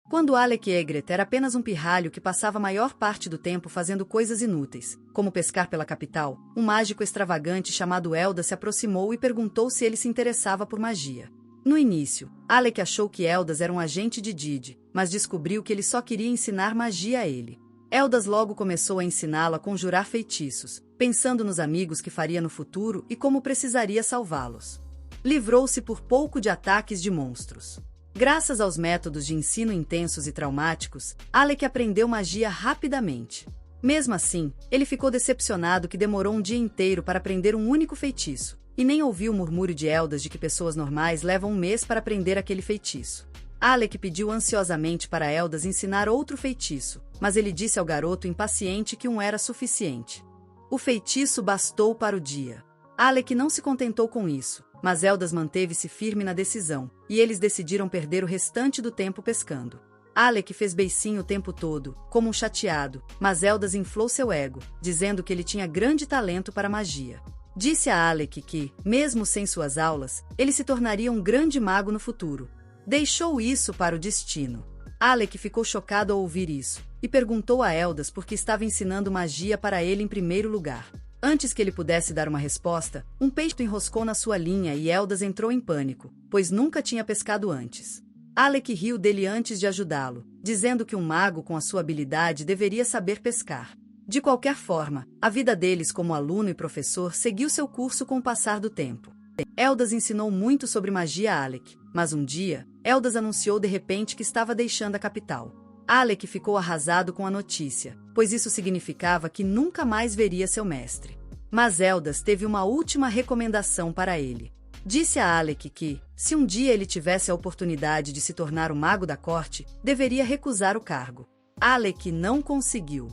Quando Alec Egret era apenas um pirralho que passava a maior parte do tempo fazendo coisas inúteis, como pescar pela capital, um mágico extravagante chamado Eldas se aproximou e perguntou se ele se interessava por magia. No início, Alec achou que Eldas era um agente de Didi, mas descobriu que ele só queria ensinar magia a ele. Eldas logo começou a ensiná-lo a conjurar feitiços, pensando nos amigos que faria no futuro e como precisaria salvá-los. Livrou-se por pouco de ataques de monstros. Graças aos métodos de ensino intensos e traumáticos, Alec aprendeu magia rapidamente. Mesmo assim, ele ficou decepcionado que demorou um dia inteiro para aprender um único feitiço, e nem ouviu o murmúrio de Eldas de que pessoas normais levam um mês para aprender aquele feitiço. Alec pediu ansiosamente para Eldas ensinar outro feitiço, mas ele disse ao garoto impaciente que um era suficiente. O feitiço bastou para o dia. Alec não se contentou com isso, mas Eldas manteve-se firme na decisão, e eles decidiram perder o restante do tempo pescando. Alec fez beicinho o tempo todo, como um chateado, mas Eldas inflou seu ego, dizendo que ele tinha grande talento para magia. Disse a Alec que, mesmo sem suas aulas, ele se tornaria um grande mago no futuro. Deixou isso para o destino. Alec ficou chocado ao ouvir isso, e perguntou a Eldas por que estava ensinando magia para ele em primeiro lugar. Antes que ele pudesse dar uma resposta, um peixe enroscou na sua linha e Eldas entrou em pânico, pois nunca tinha pescado antes. Alec riu dele antes de ajudá-lo, dizendo que um mago com a sua habilidade deveria saber pescar. De qualquer forma, a vida deles como aluno e professor seguiu seu curso com o passar do tempo. Eldas ensinou muito sobre magia a Alec, mas um dia, Eldas anunciou de repente que estava deixando a capital. Alec ficou arrasado com a notícia, pois isso significava que nunca mais veria seu mestre. Mas Eldas teve uma última recomendação para ele. Disse a Alec que, se um dia ele tivesse a oportunidade de se tornar o mago da corte, deveria recusar o cargo. Alec não conseguiu.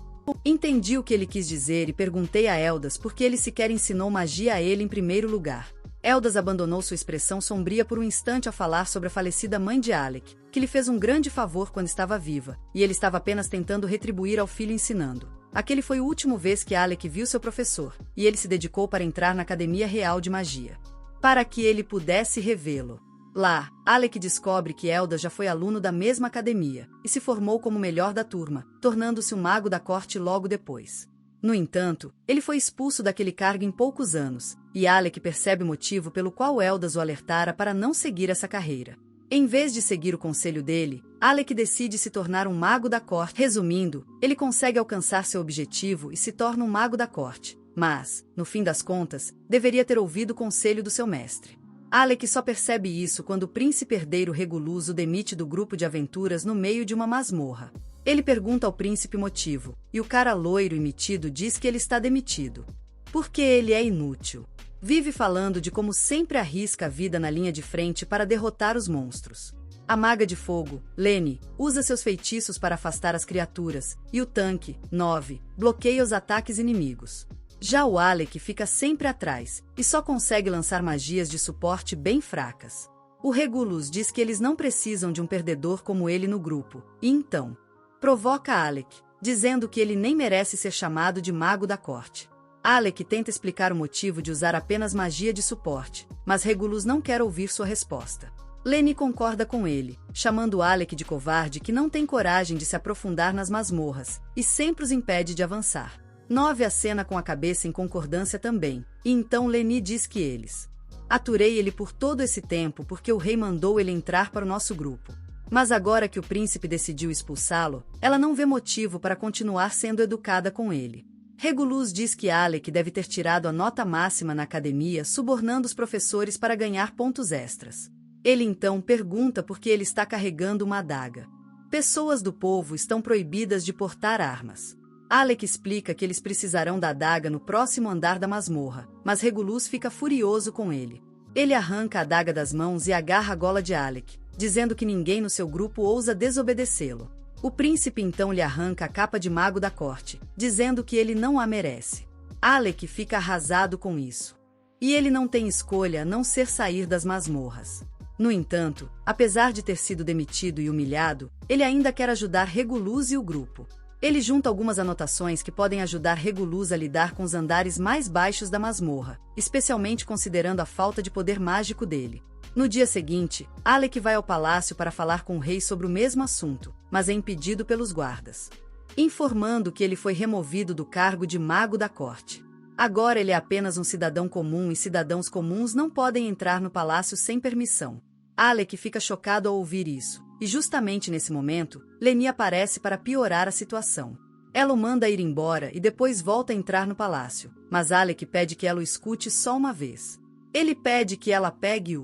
Entendi o que ele quis dizer e perguntei a Eldas por que ele sequer ensinou magia a ele em primeiro lugar. Eldas abandonou sua expressão sombria por um instante ao falar sobre a falecida mãe de Alec, que lhe fez um grande favor quando estava viva, e ele estava apenas tentando retribuir ao filho ensinando. Aquele foi o último vez que Alec viu seu professor, e ele se dedicou para entrar na Academia Real de Magia, para que ele pudesse revê-lo. Lá, Alec descobre que Eldas já foi aluno da mesma academia, e se formou como o melhor da turma, tornando-se um mago da corte logo depois. No entanto, ele foi expulso daquele cargo em poucos anos, e Alec percebe o motivo pelo qual Eldas o alertara para não seguir essa carreira. Em vez de seguir o conselho dele, Alec decide se tornar um mago da corte. Resumindo, ele consegue alcançar seu objetivo e se torna um mago da corte, mas, no fim das contas, deveria ter ouvido o conselho do seu mestre. Alec só percebe isso quando o príncipe herdeiro Regulus o demite do grupo de aventuras no meio de uma masmorra. Ele pergunta ao príncipe o motivo, e o cara loiro e metido diz que ele está demitido. Porque ele é inútil. Vive falando de como sempre arrisca a vida na linha de frente para derrotar os monstros. A maga de fogo, Lenny, usa seus feitiços para afastar as criaturas, e o tanque, 9, bloqueia os ataques inimigos. Já o Alec fica sempre atrás, e só consegue lançar magias de suporte bem fracas. O Regulus diz que eles não precisam de um perdedor como ele no grupo, e então provoca Alec, dizendo que ele nem merece ser chamado de mago da corte. Alec tenta explicar o motivo de usar apenas magia de suporte, mas Regulus não quer ouvir sua resposta. Lenny concorda com ele, chamando Alec de covarde que não tem coragem de se aprofundar nas masmorras, e sempre os impede de avançar. 9 acena com a cabeça em concordância também, e então Lenny diz que eles aturei ele por todo esse tempo porque o rei mandou ele entrar para o nosso grupo. Mas agora que o príncipe decidiu expulsá-lo, ela não vê motivo para continuar sendo educada com ele. Regulus diz que Alec deve ter tirado a nota máxima na academia subornando os professores para ganhar pontos extras. Ele então pergunta por que ele está carregando uma adaga. Pessoas do povo estão proibidas de portar armas. Alec explica que eles precisarão da adaga no próximo andar da masmorra, mas Regulus fica furioso com ele. Ele arranca a adaga das mãos e agarra a gola de Alec, dizendo que ninguém no seu grupo ousa desobedecê-lo. O príncipe então lhe arranca a capa de mago da corte, dizendo que ele não a merece. Alec fica arrasado com isso. E ele não tem escolha a não ser sair das masmorras. No entanto, apesar de ter sido demitido e humilhado, ele ainda quer ajudar Regulus e o grupo. Ele junta algumas anotações que podem ajudar Regulus a lidar com os andares mais baixos da masmorra, especialmente considerando a falta de poder mágico dele. No dia seguinte, Alec vai ao palácio para falar com o rei sobre o mesmo assunto, mas é impedido pelos guardas, informando que ele foi removido do cargo de mago da corte. Agora ele é apenas um cidadão comum e cidadãos comuns não podem entrar no palácio sem permissão. Alec fica chocado ao ouvir isso, e justamente nesse momento, Lenny aparece para piorar a situação. Ela o manda ir embora e depois volta a entrar no palácio, mas Alec pede que ela o escute só uma vez. Ele pede que ela pegue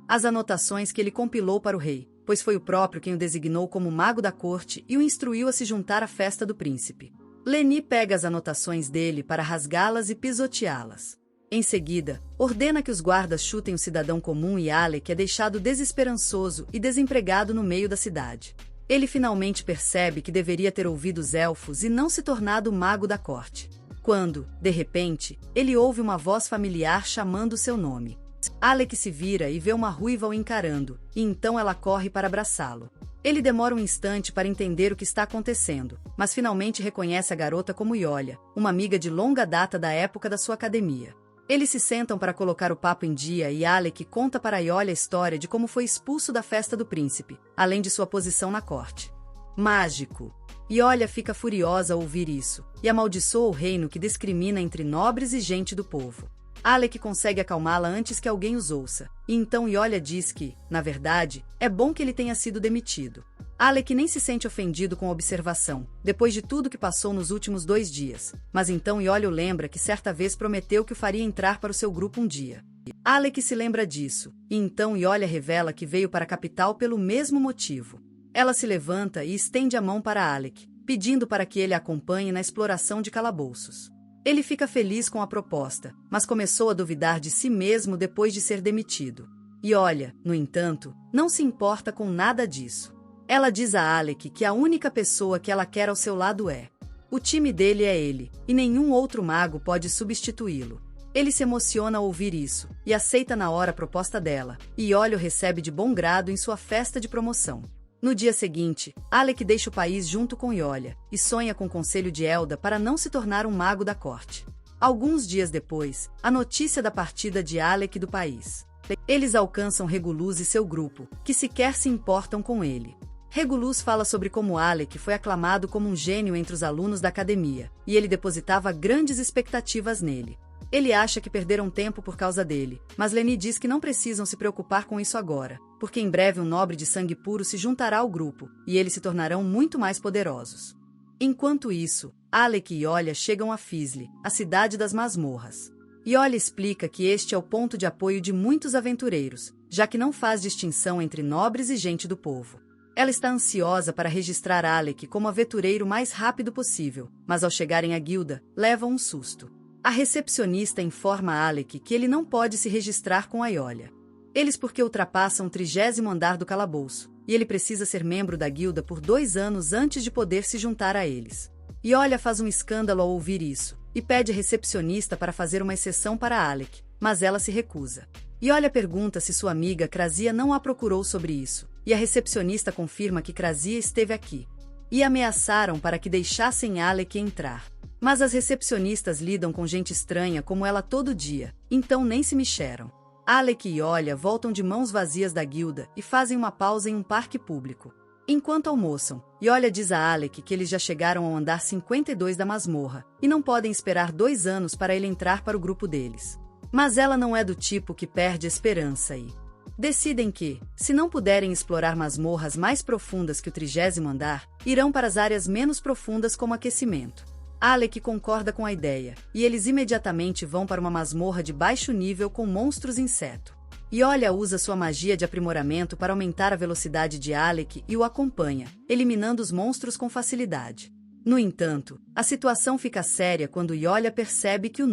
as anotações que ele compilou para o rei, pois foi o próprio quem o designou como mago da corte e o instruiu a se juntar à festa do príncipe. Lenny pega as anotações dele para rasgá-las e pisoteá-las. Em seguida, ordena que os guardas chutem o cidadão comum e Alec é deixado desesperançoso e desempregado no meio da cidade. Ele finalmente percebe que deveria ter ouvido os elfos e não se tornado mago da corte. Quando, de repente, ele ouve uma voz familiar chamando seu nome. Alec se vira e vê uma ruiva o encarando, e então ela corre para abraçá-lo. Ele demora um instante para entender o que está acontecendo, mas finalmente reconhece a garota como Yolia, uma amiga de longa data da época da sua academia. Eles se sentam para colocar o papo em dia e Alec conta para Yolia a história de como foi expulso da festa do príncipe, além de sua posição na corte. Mágico! Yolia fica furiosa ao ouvir isso, e amaldiçoa o reino que discrimina entre nobres e gente do povo. Alec consegue acalmá-la antes que alguém os ouça, e então Yolia diz que, na verdade, é bom que ele tenha sido demitido. Alec nem se sente ofendido com a observação, depois de tudo que passou nos últimos 2 dias, mas então Yolia o lembra que certa vez prometeu que o faria entrar para o seu grupo um dia. Alec se lembra disso, e então Yolia revela que veio para a capital pelo mesmo motivo. Ela se levanta e estende a mão para Alec, pedindo para que ele a acompanhe na exploração de calabouços. Ele fica feliz com a proposta, mas começou a duvidar de si mesmo depois de ser demitido. Yolia, no entanto, não se importa com nada disso. Ela diz a Alec que a única pessoa que ela quer ao seu lado o time dele é ele, e nenhum outro mago pode substituí-lo. Ele se emociona ao ouvir isso, e aceita na hora a proposta dela, e Yolia o recebe de bom grado em sua festa de promoção. No dia seguinte, Alec deixa o país junto com Yolia, e sonha com o conselho de Elda para não se tornar um mago da corte. Alguns dias depois, a notícia da partida de Alec do país. Eles alcançam Regulus e seu grupo, que sequer se importam com ele. Regulus fala sobre como Alec foi aclamado como um gênio entre os alunos da academia, e ele depositava grandes expectativas nele. Ele acha que perderam tempo por causa dele, mas Lenny diz que não precisam se preocupar com isso agora, porque em breve um nobre de sangue puro se juntará ao grupo, e eles se tornarão muito mais poderosos. Enquanto isso, Alec e Yolia chegam a Fisley, a cidade das masmorras. Yolia explica que este é o ponto de apoio de muitos aventureiros, já que não faz distinção entre nobres e gente do povo. Ela está ansiosa para registrar Alec como aventureiro o mais rápido possível, mas ao chegarem à guilda, levam um susto. A recepcionista informa Alec que ele não pode se registrar com a Yolia. Eles porque ultrapassam o 30º andar do calabouço, e ele precisa ser membro da guilda por 2 anos antes de poder se juntar a eles. Yolia faz um escândalo ao ouvir isso, e pede a recepcionista para fazer uma exceção para Alec, mas ela se recusa. Yolia pergunta se sua amiga Krasia não a procurou sobre isso, e a recepcionista confirma que Krasia esteve aqui. E ameaçaram para que deixassem Alec entrar. Mas as recepcionistas lidam com gente estranha como ela todo dia, então nem se mexeram. Alec e Yolia voltam de mãos vazias da guilda e fazem uma pausa em um parque público. Enquanto almoçam, Yolia diz a Alec que eles já chegaram ao andar 52 da masmorra, e não podem esperar 2 anos para ele entrar para o grupo deles. Mas ela não é do tipo que perde esperança e decidem que, se não puderem explorar masmorras mais profundas que o 30º andar, irão para as áreas menos profundas como aquecimento. Alec concorda com a ideia, e eles imediatamente vão para uma masmorra de baixo nível com monstros inseto. Yolia usa sua magia de aprimoramento para aumentar a velocidade de Alec e o acompanha, eliminando os monstros com facilidade. No entanto, a situação fica séria quando Yolia percebe que o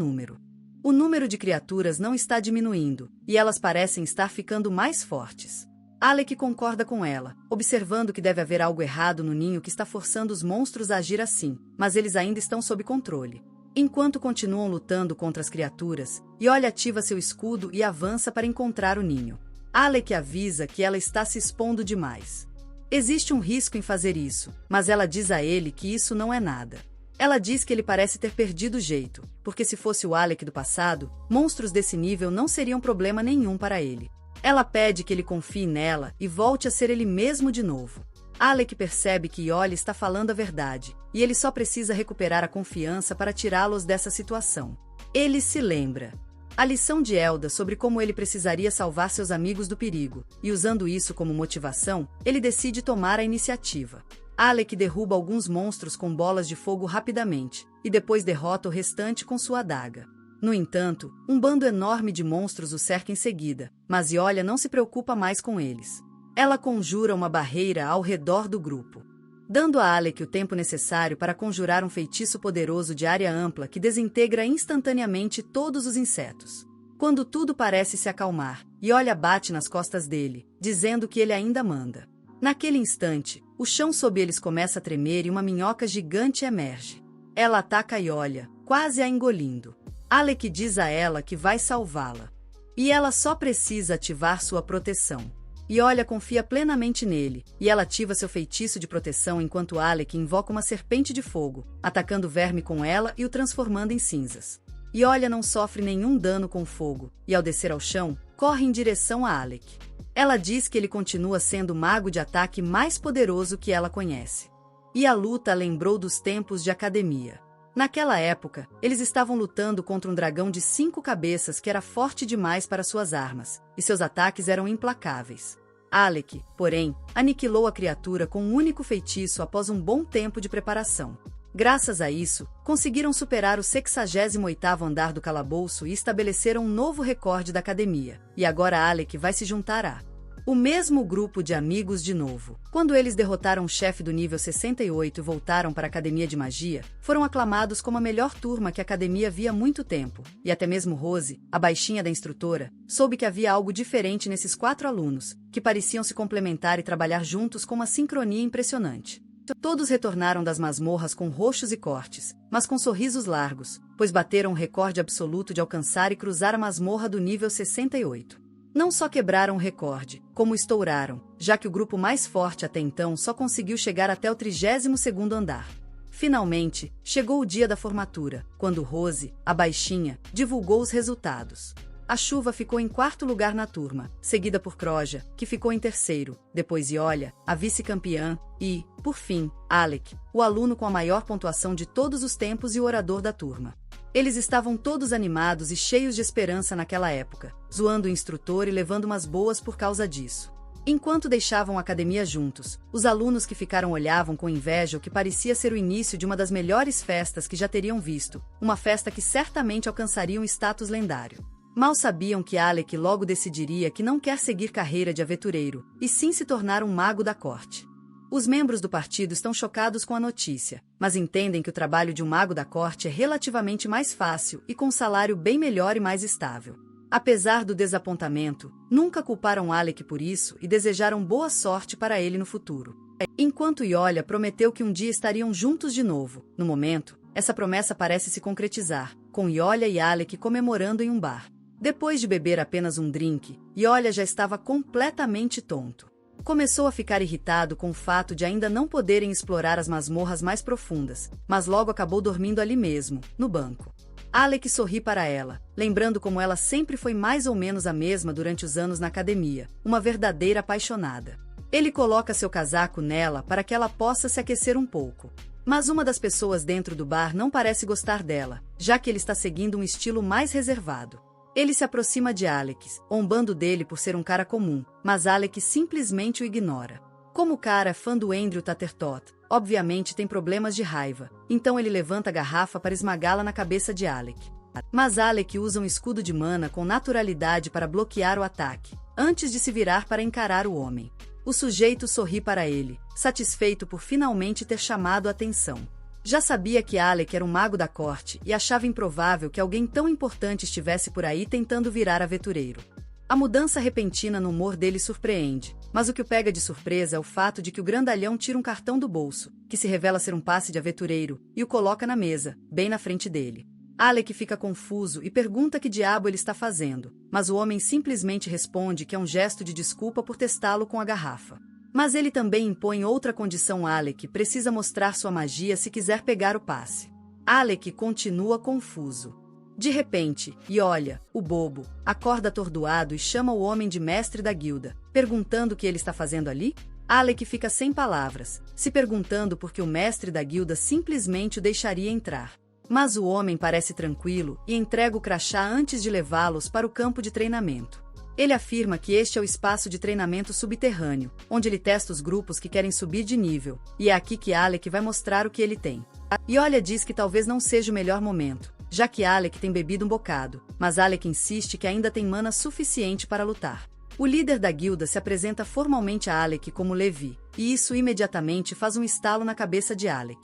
número de criaturas não está diminuindo, e elas parecem estar ficando mais fortes. Alec concorda com ela, observando que deve haver algo errado no ninho que está forçando os monstros a agir assim, mas eles ainda estão sob controle. Enquanto continuam lutando contra as criaturas, Yolia ativa seu escudo e avança para encontrar o ninho. Alec avisa que ela está se expondo demais. Existe um risco em fazer isso, mas ela diz a ele que isso não é nada. Ela diz que ele parece ter perdido o jeito, porque se fosse o Alec do passado, monstros desse nível não seriam problema nenhum para ele. Ela pede que ele confie nela e volte a ser ele mesmo de novo. Alec percebe que Iole está falando a verdade, e ele só precisa recuperar a confiança para tirá-los dessa situação. Ele se lembra a lição de Elda sobre como ele precisaria salvar seus amigos do perigo, e usando isso como motivação, ele decide tomar a iniciativa. Alec derruba alguns monstros com bolas de fogo rapidamente, e depois derrota o restante com sua adaga. No entanto, um bando enorme de monstros o cerca em seguida, mas Iole não se preocupa mais com eles. Ela conjura uma barreira ao redor do grupo, dando a Alec o tempo necessário para conjurar um feitiço poderoso de área ampla que desintegra instantaneamente todos os insetos. Quando tudo parece se acalmar, Iole bate nas costas dele, dizendo que ele ainda manda. Naquele instante, o chão sob eles começa a tremer e uma minhoca gigante emerge. Ela ataca Iole, quase a engolindo. Alec diz a ela que vai salvá-la. E ela só precisa ativar sua proteção. Iole confia plenamente nele, e ela ativa seu feitiço de proteção enquanto Alec invoca uma serpente de fogo, atacando o verme com ela e o transformando em cinzas. Iole não sofre nenhum dano com fogo, e ao descer ao chão, corre em direção a Alec. Ela diz que ele continua sendo o mago de ataque mais poderoso que ela conhece. E a luta lembrou dos tempos de academia. Naquela época, eles estavam lutando contra um dragão de 5 cabeças que era forte demais para suas armas, e seus ataques eram implacáveis. Alec, porém, aniquilou a criatura com um único feitiço após um bom tempo de preparação. Graças a isso, conseguiram superar o 68º andar do calabouço e estabeleceram um novo recorde da academia, e agora Alec vai se juntar o mesmo grupo de amigos de novo. Quando eles derrotaram o chefe do nível 68 e voltaram para a Academia de Magia, foram aclamados como a melhor turma que a academia via há muito tempo, e até mesmo Rose, a baixinha da instrutora, soube que havia algo diferente nesses 4 alunos, que pareciam se complementar e trabalhar juntos com uma sincronia impressionante. Todos retornaram das masmorras com roxos e cortes, mas com sorrisos largos, pois bateram o recorde absoluto de alcançar e cruzar a masmorra do nível 68. Não só quebraram o recorde, como estouraram, já que o grupo mais forte até então só conseguiu chegar até o 32º andar. Finalmente, chegou o dia da formatura, quando Rose, a baixinha, divulgou os resultados. A Chuva ficou em 4º lugar na turma, seguida por Croja, que ficou em 3º, depois Iole, a vice-campeã, e, por fim, Alec, o aluno com a maior pontuação de todos os tempos e o orador da turma. Eles estavam todos animados e cheios de esperança naquela época, zoando o instrutor e levando umas boas por causa disso. Enquanto deixavam a academia juntos, os alunos que ficaram olhavam com inveja o que parecia ser o início de uma das melhores festas que já teriam visto, uma festa que certamente alcançaria um status lendário. Mal sabiam que Alec logo decidiria que não quer seguir carreira de aventureiro, e sim se tornar um mago da corte. Os membros do partido estão chocados com a notícia, mas entendem que o trabalho de um mago da corte é relativamente mais fácil e com um salário bem melhor e mais estável. Apesar do desapontamento, nunca culparam Alec por isso e desejaram boa sorte para ele no futuro. Enquanto Iole prometeu que um dia estariam juntos de novo, no momento, essa promessa parece se concretizar, com Iole e Alec comemorando em um bar. Depois de beber apenas um drink, Iole já estava completamente tonto. Começou a ficar irritado com o fato de ainda não poderem explorar as masmorras mais profundas, mas logo acabou dormindo ali mesmo, no banco. Alec sorri para ela, lembrando como ela sempre foi mais ou menos a mesma durante os anos na academia, uma verdadeira apaixonada. Ele coloca seu casaco nela para que ela possa se aquecer um pouco. Mas uma das pessoas dentro do bar não parece gostar dela, já que ele está seguindo um estilo mais reservado. Ele se aproxima de Alex, zombando dele por ser um cara comum, mas Alex simplesmente o ignora. Como o cara é fã do Andrew Tattertot, obviamente tem problemas de raiva, então ele levanta a garrafa para esmagá-la na cabeça de Alec. Mas Alec usa um escudo de mana com naturalidade para bloquear o ataque, antes de se virar para encarar o homem. O sujeito sorri para ele, satisfeito por finalmente ter chamado a atenção. Já sabia que Alec era um mago da corte e achava improvável que alguém tão importante estivesse por aí tentando virar aventureiro. A mudança repentina no humor dele surpreende, mas o que o pega de surpresa é o fato de que o grandalhão tira um cartão do bolso, que se revela ser um passe de aventureiro, e o coloca na mesa, bem na frente dele. Alec fica confuso e pergunta que diabo ele está fazendo, mas o homem simplesmente responde que é um gesto de desculpa por testá-lo com a garrafa. Mas ele também impõe outra condição. Alec precisa mostrar sua magia se quiser pegar o passe. Alec continua confuso. De repente, e olha, o bobo, acorda atordoado e chama o homem de mestre da guilda, perguntando o que ele está fazendo ali? Alec fica sem palavras, se perguntando por que o mestre da guilda simplesmente o deixaria entrar. Mas o homem parece tranquilo e entrega o crachá antes de levá-los para o campo de treinamento. Ele afirma que este é o espaço de treinamento subterrâneo, onde ele testa os grupos que querem subir de nível, e é aqui que Alec vai mostrar o que ele tem. E olha, diz que talvez não seja o melhor momento, já que Alec tem bebido um bocado, mas Alec insiste que ainda tem mana suficiente para lutar. O líder da guilda se apresenta formalmente a Alec como Levi, e isso imediatamente faz um estalo na cabeça de Alec.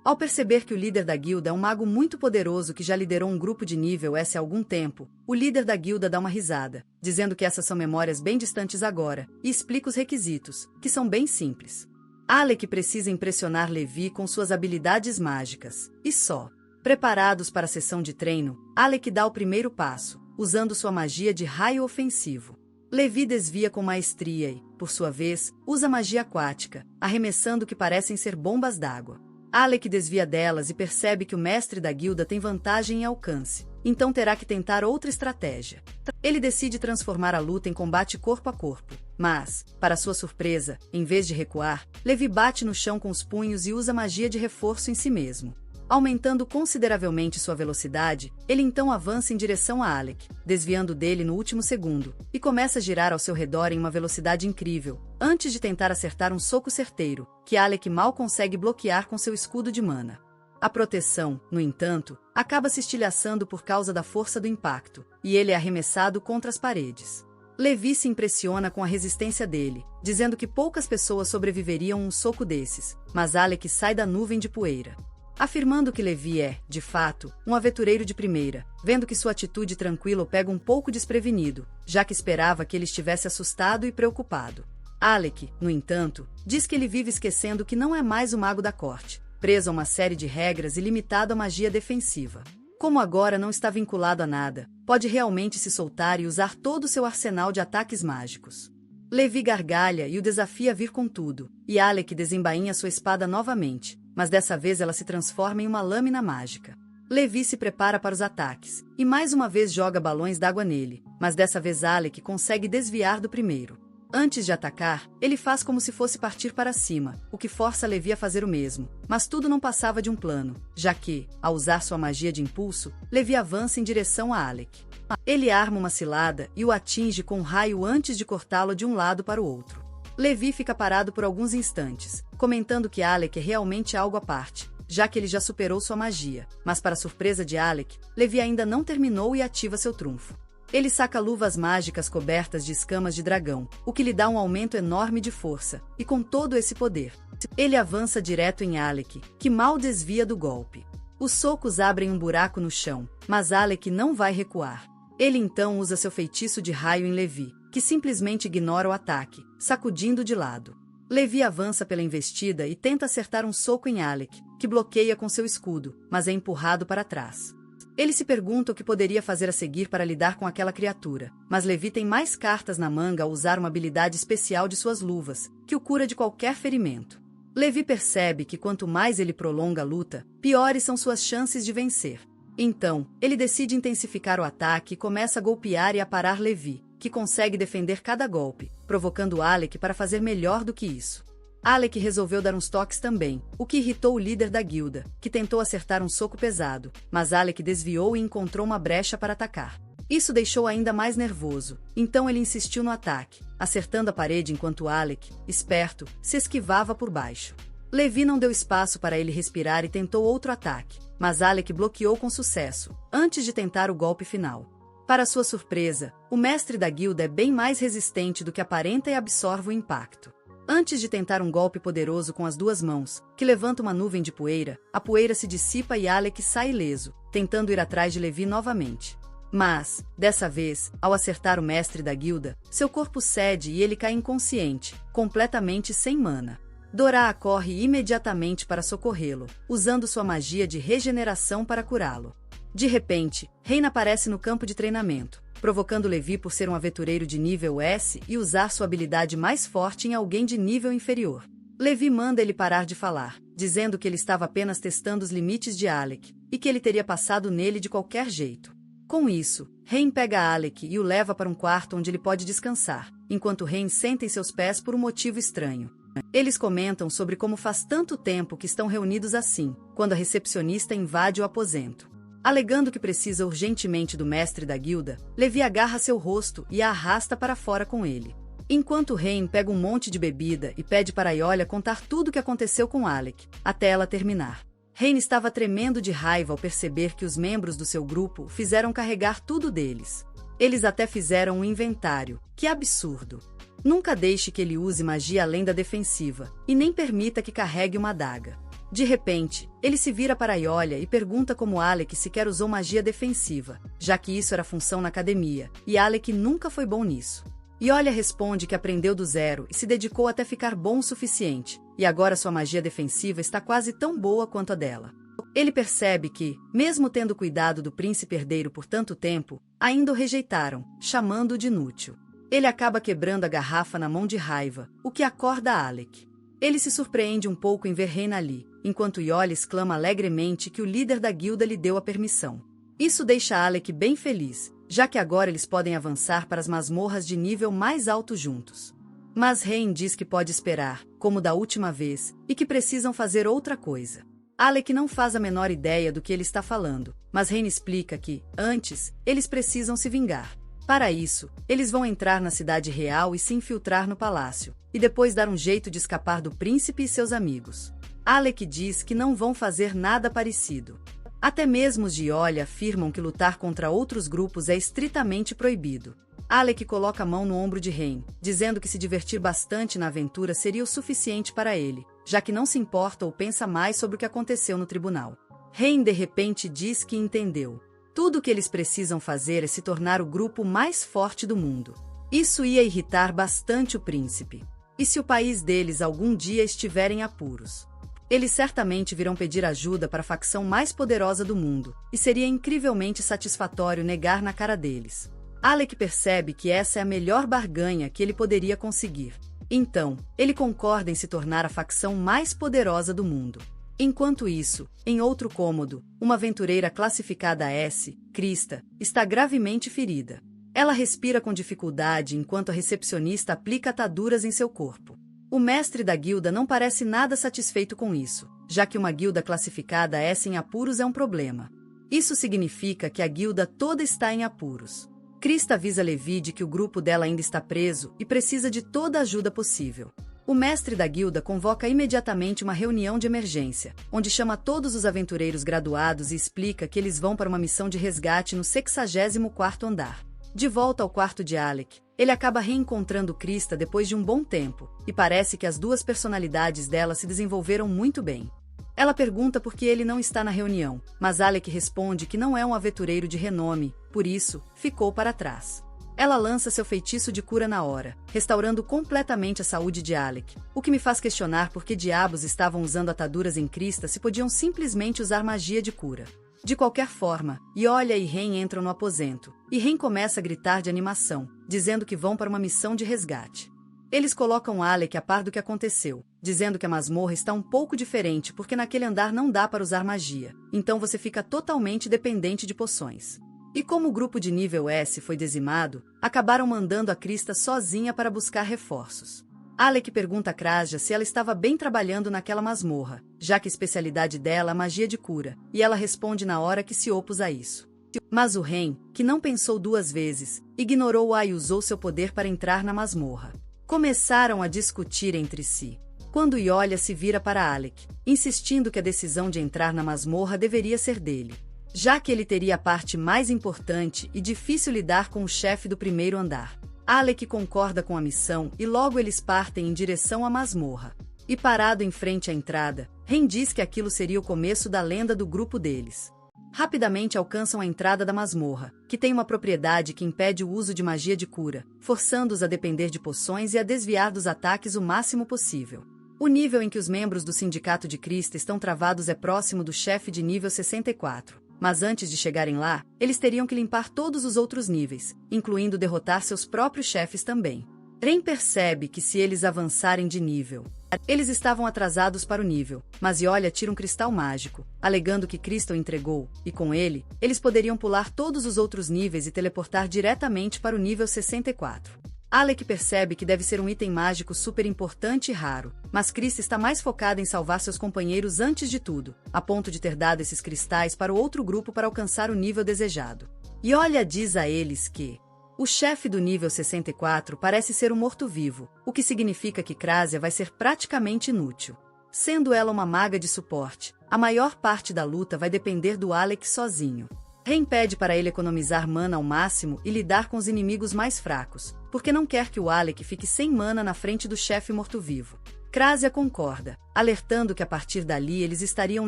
Ao perceber que o líder da guilda é um mago muito poderoso que já liderou um grupo de nível S há algum tempo, o líder da guilda dá uma risada, dizendo que essas são memórias bem distantes agora, e explica os requisitos, que são bem simples. Alec precisa impressionar Levi com suas habilidades mágicas, e só. Preparados para a sessão de treino, Alec dá o primeiro passo, usando sua magia de raio ofensivo. Levi desvia com maestria e, por sua vez, usa magia aquática, arremessando o que parecem ser bombas d'água. Alec desvia delas e percebe que o mestre da guilda tem vantagem em alcance, então terá que tentar outra estratégia. Ele decide transformar a luta em combate corpo a corpo, mas, para sua surpresa, em vez de recuar, Levi bate no chão com os punhos e usa magia de reforço em si mesmo. Aumentando consideravelmente sua velocidade, ele então avança em direção a Alec, desviando dele no último segundo, e começa a girar ao seu redor em uma velocidade incrível, antes de tentar acertar um soco certeiro, que Alec mal consegue bloquear com seu escudo de mana. A proteção, no entanto, acaba se estilhaçando por causa da força do impacto, e ele é arremessado contra as paredes. Levi se impressiona com a resistência dele, dizendo que poucas pessoas sobreviveriam a um soco desses, mas Alec sai da nuvem de poeira. Afirmando que Levi é, de fato, um aventureiro de primeira, vendo que sua atitude tranquila o pega um pouco desprevenido, já que esperava que ele estivesse assustado e preocupado. Alec, no entanto, diz que ele vive esquecendo que não é mais o mago da corte, preso a uma série de regras e limitado à magia defensiva. Como agora não está vinculado a nada, pode realmente se soltar e usar todo o seu arsenal de ataques mágicos. Levi gargalha e o desafia a vir com tudo, e Alec desembainha sua espada novamente, mas dessa vez ela se transforma em uma lâmina mágica. Levi se prepara para os ataques, e mais uma vez joga balões d'água nele, mas dessa vez Alec consegue desviar do primeiro. Antes de atacar, ele faz como se fosse partir para cima, o que força Levi a fazer o mesmo, mas tudo não passava de um plano, já que, ao usar sua magia de impulso, Levi avança em direção a Alec. Ele arma uma cilada e o atinge com um raio antes de cortá-lo de um lado para o outro. Levi fica parado por alguns instantes, comentando que Alec é realmente algo à parte, já que ele já superou sua magia, mas para surpresa de Alec, Levi ainda não terminou e ativa seu trunfo. Ele saca luvas mágicas cobertas de escamas de dragão, o que lhe dá um aumento enorme de força, e com todo esse poder, ele avança direto em Alec, que mal desvia do golpe. Os socos abrem um buraco no chão, mas Alec não vai recuar. Ele então usa seu feitiço de raio em Levi, que simplesmente ignora o ataque, sacudindo de lado. Levi avança pela investida e tenta acertar um soco em Alec, que bloqueia com seu escudo, mas é empurrado para trás. Ele se pergunta o que poderia fazer a seguir para lidar com aquela criatura, mas Levi tem mais cartas na manga ao usar uma habilidade especial de suas luvas, que o cura de qualquer ferimento. Levi percebe que quanto mais ele prolonga a luta, piores são suas chances de vencer. Então, ele decide intensificar o ataque e começa a golpear e aparar Levi, que consegue defender cada golpe, provocando Alec para fazer melhor do que isso. Alec resolveu dar uns toques também, o que irritou o líder da guilda, que tentou acertar um soco pesado, mas Alec desviou e encontrou uma brecha para atacar. Isso deixou ainda mais nervoso, então ele insistiu no ataque, acertando a parede enquanto Alec, esperto, se esquivava por baixo. Levi não deu espaço para ele respirar e tentou outro ataque, mas Alec bloqueou com sucesso, antes de tentar o golpe final. Para sua surpresa, o mestre da guilda é bem mais resistente do que aparenta e absorve o impacto. Antes de tentar um golpe poderoso com as duas mãos, que levanta uma nuvem de poeira, a poeira se dissipa e Alec sai ileso, tentando ir atrás de Levi novamente. Mas, dessa vez, ao acertar o mestre da guilda, seu corpo cede e ele cai inconsciente, completamente sem mana. Dorá corre imediatamente para socorrê-lo, usando sua magia de regeneração para curá-lo. De repente, Reina aparece no campo de treinamento, provocando Levi por ser um aventureiro de nível S e usar sua habilidade mais forte em alguém de nível inferior. Levi manda ele parar de falar, dizendo que ele estava apenas testando os limites de Alec, e que ele teria passado nele de qualquer jeito. Com isso, Rain pega Alec e o leva para um quarto onde ele pode descansar, enquanto Rain senta em seus pés por um motivo estranho. Eles comentam sobre como faz tanto tempo que estão reunidos assim, quando a recepcionista invade o aposento. Alegando que precisa urgentemente do mestre da guilda, Levi agarra seu rosto e a arrasta para fora com ele. Enquanto Rain pega um monte de bebida e pede para Iolia contar tudo o que aconteceu com Alec, até ela terminar. Rain estava tremendo de raiva ao perceber que os membros do seu grupo fizeram carregar tudo deles. Eles até fizeram um inventário. Que absurdo! Nunca deixe que ele use magia além da defensiva, e nem permita que carregue uma adaga. De repente, ele se vira para Iolia e pergunta como Alec sequer usou magia defensiva, já que isso era função na academia, e Alec nunca foi bom nisso. Iolia responde que aprendeu do zero e se dedicou até ficar bom o suficiente, e agora sua magia defensiva está quase tão boa quanto a dela. Ele percebe que, mesmo tendo cuidado do príncipe herdeiro por tanto tempo, ainda o rejeitaram, chamando-o de inútil. Ele acaba quebrando a garrafa na mão de raiva, o que acorda Alec. Ele se surpreende um pouco em ver Rain ali, enquanto Iolia exclama alegremente que o líder da guilda lhe deu a permissão. Isso deixa Alec bem feliz, já que agora eles podem avançar para as masmorras de nível mais alto juntos. Mas Rain diz que pode esperar, como da última vez, e que precisam fazer outra coisa. Alec não faz a menor ideia do que ele está falando, mas Rain explica que, antes, eles precisam se vingar. Para isso, eles vão entrar na cidade real e se infiltrar no palácio, e depois dar um jeito de escapar do príncipe e seus amigos. Alec diz que não vão fazer nada parecido. Até mesmo os de Iolia afirmam que lutar contra outros grupos é estritamente proibido. Alec coloca a mão no ombro de Rain, dizendo que se divertir bastante na aventura seria o suficiente para ele, já que não se importa ou pensa mais sobre o que aconteceu no tribunal. Rain de repente diz que entendeu. Tudo o que eles precisam fazer é se tornar o grupo mais forte do mundo. Isso ia irritar bastante o príncipe. E se o país deles algum dia estiver em apuros? Eles certamente virão pedir ajuda para a facção mais poderosa do mundo, e seria incrivelmente satisfatório negar na cara deles. Alec percebe que essa é a melhor barganha que ele poderia conseguir. Então, ele concorda em se tornar a facção mais poderosa do mundo. Enquanto isso, em outro cômodo, uma aventureira classificada S, Krista, está gravemente ferida. Ela respira com dificuldade enquanto a recepcionista aplica ataduras em seu corpo. O mestre da guilda não parece nada satisfeito com isso, já que uma guilda classificada S em apuros é um problema. Isso significa que a guilda toda está em apuros. Krista avisa Levi de que o grupo dela ainda está preso e precisa de toda a ajuda possível. O mestre da guilda convoca imediatamente uma reunião de emergência, onde chama todos os aventureiros graduados e explica que eles vão para uma missão de resgate no 64º andar. De volta ao quarto de Alec, ele acaba reencontrando Krista depois de um bom tempo, e parece que as duas personalidades dela se desenvolveram muito bem. Ela pergunta por que ele não está na reunião, mas Alec responde que não é um aventureiro de renome, por isso, ficou para trás. Ela lança seu feitiço de cura na hora, restaurando completamente a saúde de Alec, o que me faz questionar por que diabos estavam usando ataduras em Krista se podiam simplesmente usar magia de cura. De qualquer forma, Iolia e Rain entram no aposento, e Rain começa a gritar de animação, dizendo que vão para uma missão de resgate. Eles colocam Alec a par do que aconteceu, dizendo que a masmorra está um pouco diferente porque naquele andar não dá para usar magia, então você fica totalmente dependente de poções. E como o grupo de nível S foi dizimado, acabaram mandando a Krista sozinha para buscar reforços. Alec pergunta a Krasia se ela estava bem trabalhando naquela masmorra, já que a especialidade dela é a magia de cura, e ela responde na hora que se opôs a isso. Mas o Rain, que não pensou duas vezes, ignorou-a e usou seu poder para entrar na masmorra. Começaram a discutir entre si. Quando Iolia se vira para Alec, insistindo que a decisão de entrar na masmorra deveria ser dele, já que ele teria a parte mais importante e difícil lidar com o chefe do primeiro andar. Alec concorda com a missão e logo eles partem em direção à masmorra. E parado em frente à entrada, Rain diz que aquilo seria o começo da lenda do grupo deles. Rapidamente alcançam a entrada da masmorra, que tem uma propriedade que impede o uso de magia de cura, forçando-os a depender de poções e a desviar dos ataques o máximo possível. O nível em que os membros do Sindicato de Krista estão travados é próximo do chefe de nível 64. Mas antes de chegarem lá, eles teriam que limpar todos os outros níveis, incluindo derrotar seus próprios chefes também. Rain percebe que se eles avançarem de nível, Eles estavam atrasados para o nível, mas Yolia tira um cristal mágico, alegando que Crystal entregou, e com ele, eles poderiam pular todos os outros níveis e teleportar diretamente para o nível 64. Alec percebe que deve ser um item mágico super importante e raro, mas Chris está mais focada em salvar seus companheiros antes de tudo, a ponto de ter dado esses cristais para o outro grupo para alcançar o nível desejado. Yolia diz a eles que o chefe do nível 64 parece ser um morto-vivo, o que significa que Krasia vai ser praticamente inútil. Sendo ela uma maga de suporte, a maior parte da luta vai depender do Alec sozinho. Rain pede para ele economizar mana ao máximo e lidar com os inimigos mais fracos, porque não quer que o Alec fique sem mana na frente do chefe morto-vivo. Krasia concorda, alertando que a partir dali eles estariam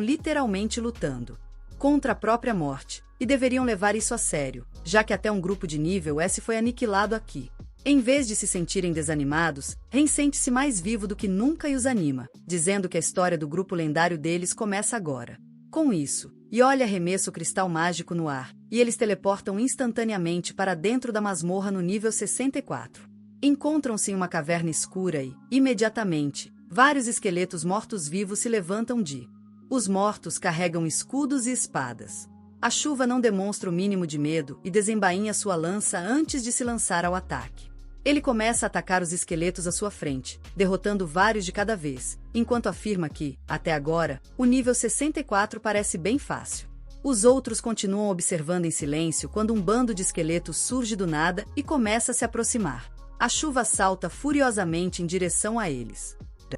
literalmente lutando contra a própria morte, e deveriam levar isso a sério, já que até um grupo de nível S foi aniquilado aqui. Em vez de se sentirem desanimados, Rain sente-se mais vivo do que nunca e os anima, dizendo que a história do grupo lendário deles começa agora. Com isso, Yolia arremessa o cristal mágico no ar, e eles teleportam instantaneamente para dentro da masmorra no nível 64. Encontram-se em uma caverna escura e, imediatamente, vários esqueletos mortos-vivos se levantam de. Os mortos carregam escudos e espadas. A chuva não demonstra o mínimo de medo e desembainha sua lança antes de se lançar ao ataque. Ele começa a atacar os esqueletos à sua frente, derrotando vários de cada vez, enquanto afirma que, até agora, o nível 64 parece bem fácil. Os outros continuam observando em silêncio quando um bando de esqueletos surge do nada e começa a se aproximar. A chuva salta furiosamente em direção a eles,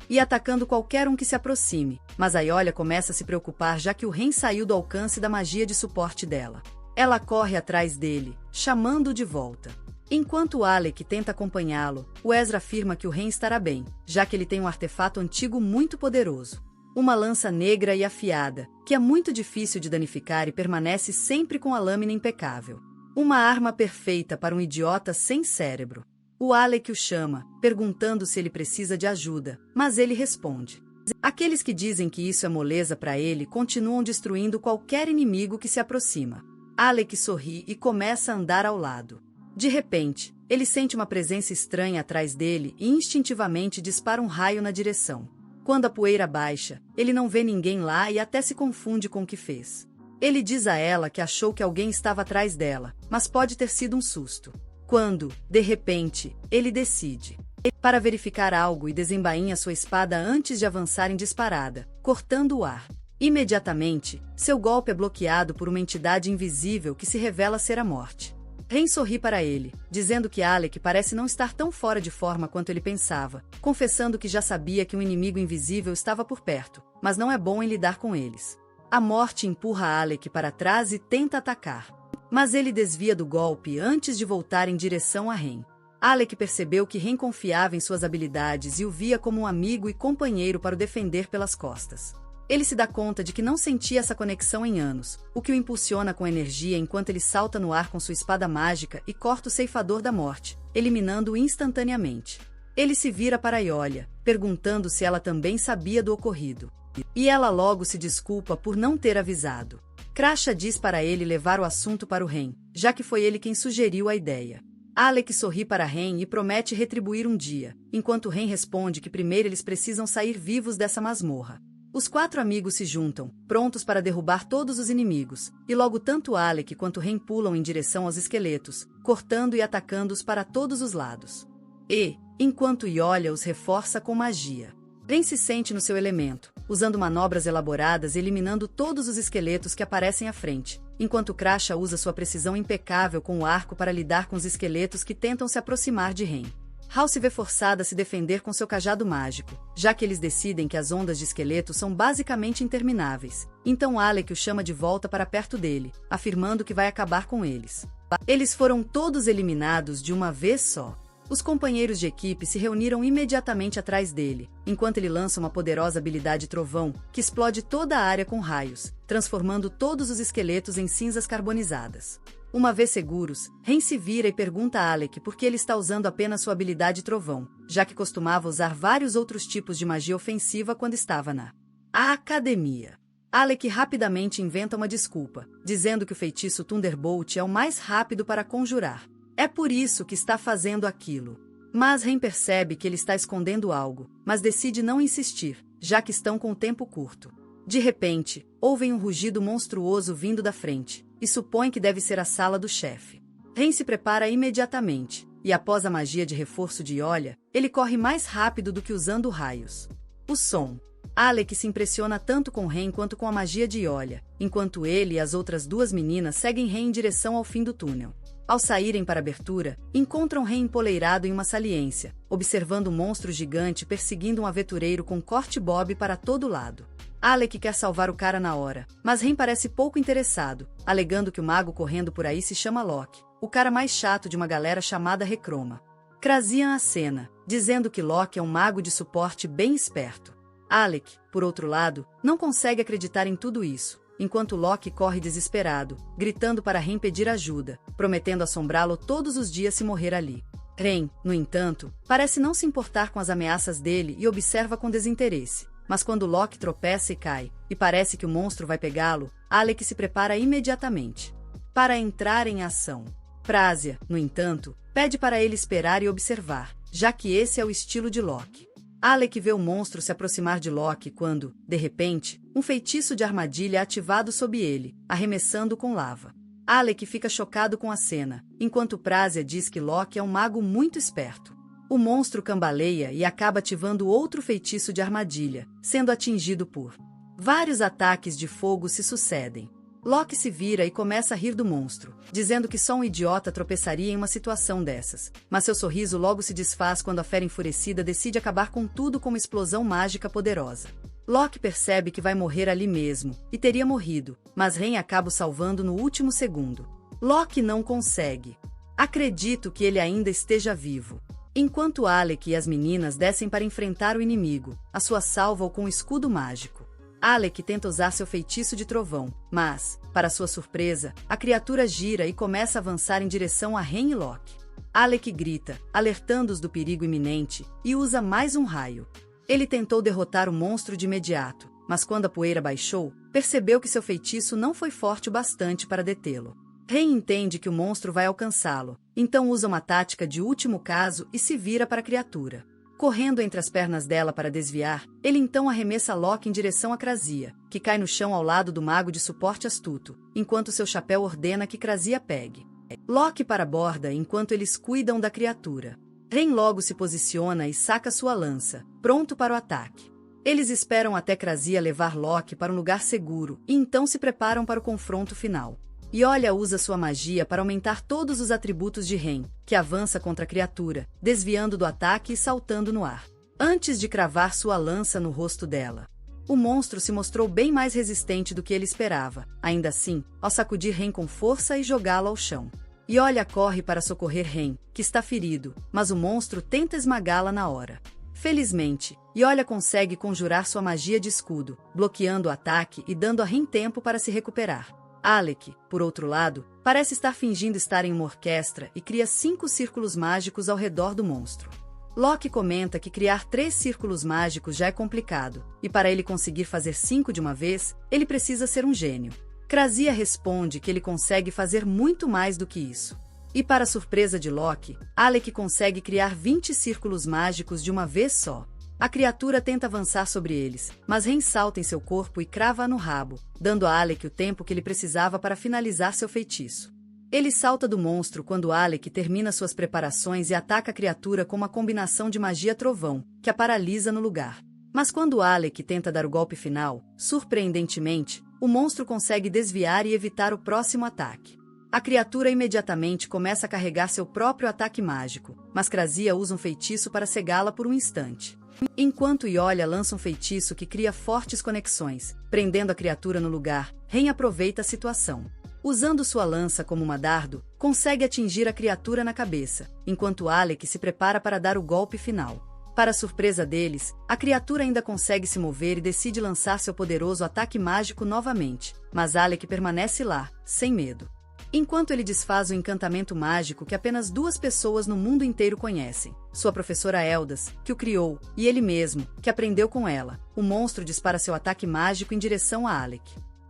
e atacando qualquer um que se aproxime, mas a Yolia começa a se preocupar já que o Rain saiu do alcance da magia de suporte dela. Ela corre atrás dele, chamando-o de volta. Enquanto Alec tenta acompanhá-lo, o Ezra afirma que o Rain estará bem, já que ele tem um artefato antigo muito poderoso. Uma lança negra e afiada, que é muito difícil de danificar e permanece sempre com a lâmina impecável. Uma arma perfeita para um idiota sem cérebro. O Alec o chama, perguntando se ele precisa de ajuda, mas ele responde. Aqueles que dizem que isso é moleza para ele continuam destruindo qualquer inimigo que se aproxima. Alec sorri e começa a andar ao lado. De repente, ele sente uma presença estranha atrás dele e instintivamente dispara um raio na direção. Quando a poeira baixa, ele não vê ninguém lá e até se confunde com o que fez. Ele diz a ela que achou que alguém estava atrás dela, mas pode ter sido um susto. Quando, de repente, ele decide para verificar algo e desembainha sua espada antes de avançar em disparada, cortando o ar. Imediatamente, seu golpe é bloqueado por uma entidade invisível que se revela ser a morte. Rain sorri para ele, dizendo que Alec parece não estar tão fora de forma quanto ele pensava, confessando que já sabia que um inimigo invisível estava por perto, mas não é bom em lidar com eles. A morte empurra Alec para trás e tenta atacar, mas ele desvia do golpe antes de voltar em direção a Rain. Alec percebeu que Rain confiava em suas habilidades e o via como um amigo e companheiro para o defender pelas costas. Ele se dá conta de que não sentia essa conexão em anos, o que o impulsiona com energia enquanto ele salta no ar com sua espada mágica e corta o ceifador da morte, eliminando-o instantaneamente. Ele se vira para Yolia, perguntando se ela também sabia do ocorrido. E ela logo se desculpa por não ter avisado. Crasha diz para ele levar o assunto para o Rain, já que foi ele quem sugeriu a ideia. Alec sorri para Rain e promete retribuir um dia, enquanto Rain responde que primeiro eles precisam sair vivos dessa masmorra. Os 4 amigos se juntam, prontos para derrubar todos os inimigos, e logo tanto Alec quanto Rain pulam em direção aos esqueletos, cortando e atacando-os para todos os lados. E, enquanto Yolia os reforça com magia, Rain se sente no seu elemento, usando manobras elaboradas e eliminando todos os esqueletos que aparecem à frente, enquanto Crasha usa sua precisão impecável com o arco para lidar com os esqueletos que tentam se aproximar de Rain. Hal se vê forçada a se defender com seu cajado mágico, já que eles decidem que as ondas de esqueletos são basicamente intermináveis. Então Alec o chama de volta para perto dele, afirmando que vai acabar com eles. Eles foram todos eliminados de uma vez só. Os companheiros de equipe se reuniram imediatamente atrás dele, enquanto ele lança uma poderosa habilidade trovão, que explode toda a área com raios, transformando todos os esqueletos em cinzas carbonizadas. Uma vez seguros, Rain se vira e pergunta a Alec por que ele está usando apenas sua habilidade trovão, já que costumava usar vários outros tipos de magia ofensiva quando estava na academia. Alec rapidamente inventa uma desculpa, dizendo que o feitiço Thunderbolt é o mais rápido para conjurar. É por isso que está fazendo aquilo. Mas Ren percebe que ele está escondendo algo, mas decide não insistir, já que estão com o tempo curto. De repente, ouvem um rugido monstruoso vindo da frente, e supõe que deve ser a sala do chefe. Ren se prepara imediatamente, e após a magia de reforço de Yolia, ele corre mais rápido do que usando raios. O som. Alec se impressiona tanto com Ren quanto com a magia de Yolia, enquanto ele e as outras duas meninas seguem Ren em direção ao fim do túnel. Ao saírem para a abertura, encontram Ren empoleirado em uma saliência, observando um monstro gigante perseguindo um aventureiro com corte-bob para todo lado. Alec quer salvar o cara na hora, mas Ren parece pouco interessado, alegando que o mago correndo por aí se chama Locke, o cara mais chato de uma galera chamada Recroma. Krasian acena, dizendo que Locke é um mago de suporte bem esperto. Alec, por outro lado, não consegue acreditar em tudo isso, enquanto Locke corre desesperado, gritando para Ren pedir ajuda, prometendo assombrá-lo todos os dias se morrer ali. Ren, no entanto, parece não se importar com as ameaças dele e observa com desinteresse. Mas quando Locke tropeça e cai, e parece que o monstro vai pegá-lo, Alec se prepara imediatamente para entrar em ação. Prasia, no entanto, pede para ele esperar e observar, já que esse é o estilo de Locke. Alec vê o monstro se aproximar de Locke quando, de repente, um feitiço de armadilha é ativado sob ele, arremessando com lava. Alec fica chocado com a cena, enquanto Prasia diz que Locke é um mago muito esperto. O monstro cambaleia e acaba ativando outro feitiço de armadilha, sendo atingido por vários ataques de fogo se sucedem. Locke se vira e começa a rir do monstro, dizendo que só um idiota tropeçaria em uma situação dessas, mas seu sorriso logo se desfaz quando a fera enfurecida decide acabar com tudo com uma explosão mágica poderosa. Locke percebe que vai morrer ali mesmo, e teria morrido, mas Ren acaba o salvando no último segundo. Locke não consegue. Acredito que ele ainda esteja vivo. Enquanto Alec e as meninas descem para enfrentar o inimigo, a sua salva-o com um escudo mágico. Alec tenta usar seu feitiço de trovão, mas, para sua surpresa, a criatura gira e começa a avançar em direção a Ren e Locke. Alec grita, alertando-os do perigo iminente, e usa mais um raio. Ele tentou derrotar o monstro de imediato, mas quando a poeira baixou, percebeu que seu feitiço não foi forte o bastante para detê-lo. Ren entende que o monstro vai alcançá-lo, então usa uma tática de último caso e se vira para a criatura. Correndo entre as pernas dela para desviar, ele então arremessa Locke em direção a Krasia, que cai no chão ao lado do mago de suporte astuto, enquanto seu chapéu ordena que Krasia pegue. Locke para a borda enquanto eles cuidam da criatura. Ren logo se posiciona e saca sua lança, pronto para o ataque. Eles esperam até Krasia levar Locke para um lugar seguro e então se preparam para o confronto final. Yolia usa sua magia para aumentar todos os atributos de Ren, que avança contra a criatura, desviando do ataque e saltando no ar, antes de cravar sua lança no rosto dela. O monstro se mostrou bem mais resistente do que ele esperava, ainda assim, ao sacudir Ren com força e jogá-lo ao chão. Yolia corre para socorrer Ren, que está ferido, mas o monstro tenta esmagá-la na hora. Felizmente, Yolia consegue conjurar sua magia de escudo, bloqueando o ataque e dando a Ren tempo para se recuperar. Alec, por outro lado, parece estar fingindo estar em uma orquestra e cria 5 círculos mágicos ao redor do monstro. Locke comenta que criar 3 círculos mágicos já é complicado, e para ele conseguir fazer 5 de uma vez, ele precisa ser um gênio. Krasia responde que ele consegue fazer muito mais do que isso. E para surpresa de Locke, Alec consegue criar 20 círculos mágicos de uma vez só. A criatura tenta avançar sobre eles, mas Ren salta em seu corpo e crava-a no rabo, dando a Alec o tempo que ele precisava para finalizar seu feitiço. Ele salta do monstro quando Alec termina suas preparações e ataca a criatura com uma combinação de magia-trovão, que a paralisa no lugar. Mas quando Alec tenta dar o golpe final, surpreendentemente, o monstro consegue desviar e evitar o próximo ataque. A criatura imediatamente começa a carregar seu próprio ataque mágico, mas Krasia usa um feitiço para cegá-la por um instante. Enquanto Yolia lança um feitiço que cria fortes conexões, prendendo a criatura no lugar, Ren aproveita a situação. Usando sua lança como uma dardo, consegue atingir a criatura na cabeça, enquanto Alec se prepara para dar o golpe final. Para surpresa deles, a criatura ainda consegue se mover e decide lançar seu poderoso ataque mágico novamente, mas Alec permanece lá, sem medo. Enquanto ele desfaz o encantamento mágico que apenas 2 pessoas no mundo inteiro conhecem, sua professora Eldas, que o criou, e ele mesmo, que aprendeu com ela, o monstro dispara seu ataque mágico em direção a Alec.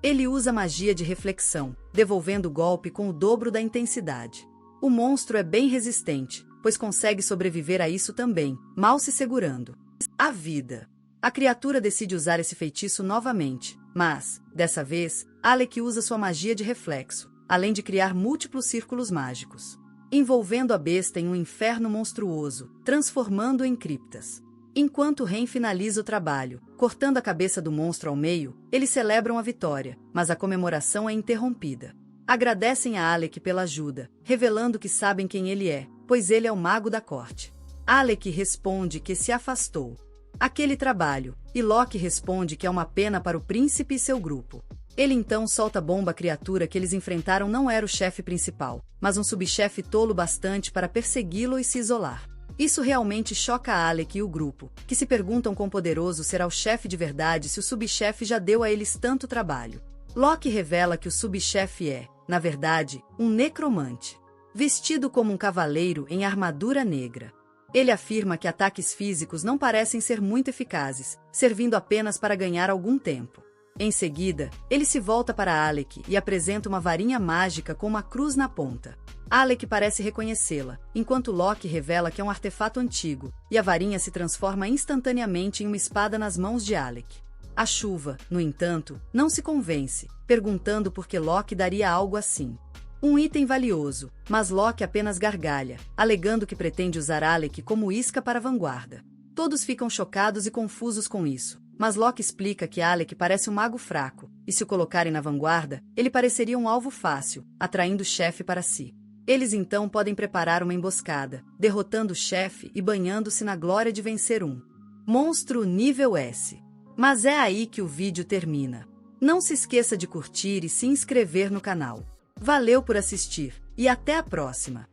Ele usa magia de reflexão, devolvendo o golpe com o dobro da intensidade. O monstro é bem resistente, pois consegue sobreviver a isso também, mal se segurando. A vida. A criatura decide usar esse feitiço novamente, mas, dessa vez, Alec usa sua magia de reflexo, além de criar múltiplos círculos mágicos, envolvendo a besta em um inferno monstruoso, transformando-o em criptas. Enquanto Ren finaliza o trabalho, cortando a cabeça do monstro ao meio, eles celebram a vitória, mas a comemoração é interrompida. Agradecem a Alec pela ajuda, revelando que sabem quem ele é, pois ele é o mago da corte. Alec responde que se afastou. Aquele trabalho, e Locke responde que é uma pena para o príncipe e seu grupo. Ele então solta a bomba. A criatura que eles enfrentaram não era o chefe principal, mas um subchefe tolo bastante para persegui-lo e se isolar. Isso realmente choca Alec e o grupo, que se perguntam quão poderoso será o chefe de verdade se o subchefe já deu a eles tanto trabalho. Locke revela que o subchefe é, na verdade, um necromante, vestido como um cavaleiro em armadura negra. Ele afirma que ataques físicos não parecem ser muito eficazes, servindo apenas para ganhar algum tempo. Em seguida, ele se volta para Alec e apresenta uma varinha mágica com uma cruz na ponta. Alec parece reconhecê-la, enquanto Locke revela que é um artefato antigo, e a varinha se transforma instantaneamente em uma espada nas mãos de Alec. A chuva, no entanto, não se convence, perguntando por que Locke daria algo assim. Um item valioso, mas Locke apenas gargalha, alegando que pretende usar Alec como isca para a vanguarda. Todos ficam chocados e confusos com isso, mas Locke explica que Alec parece um mago fraco, e se o colocarem na vanguarda, ele pareceria um alvo fácil, atraindo o chefe para si. Eles então podem preparar uma emboscada, derrotando o chefe e banhando-se na glória de vencer um monstro nível S. Mas é aí que o vídeo termina. Não se esqueça de curtir e se inscrever no canal. Valeu por assistir, e até a próxima!